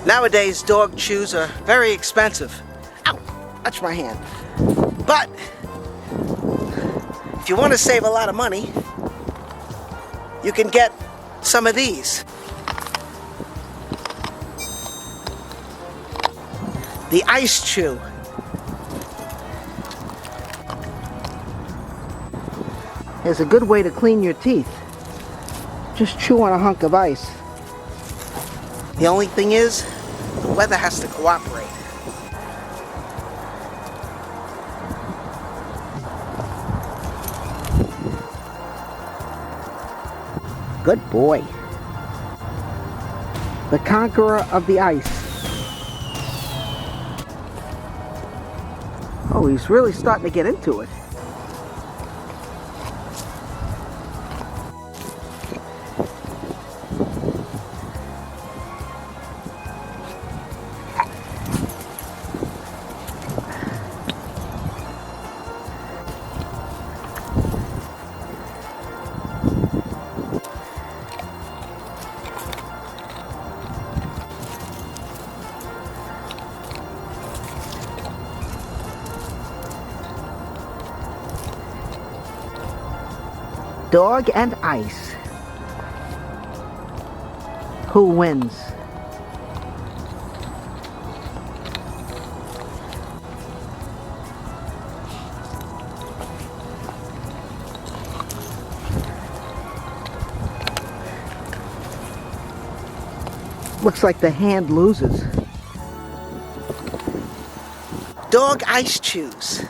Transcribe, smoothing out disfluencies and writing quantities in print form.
Nowadays, dog chews are very expensive. Ow! Touch my hand. But if you want to save a lot of money, you can get some of these. The Ice Chew. It's a good way to clean your teeth. Just chew on a hunk of ice. The only thing is, the weather has to cooperate. Good boy. The conqueror of the ice. Oh, he's really starting to get into it. Dog and ice. Who wins? Looks like the hand loses. Dog Ice Chews.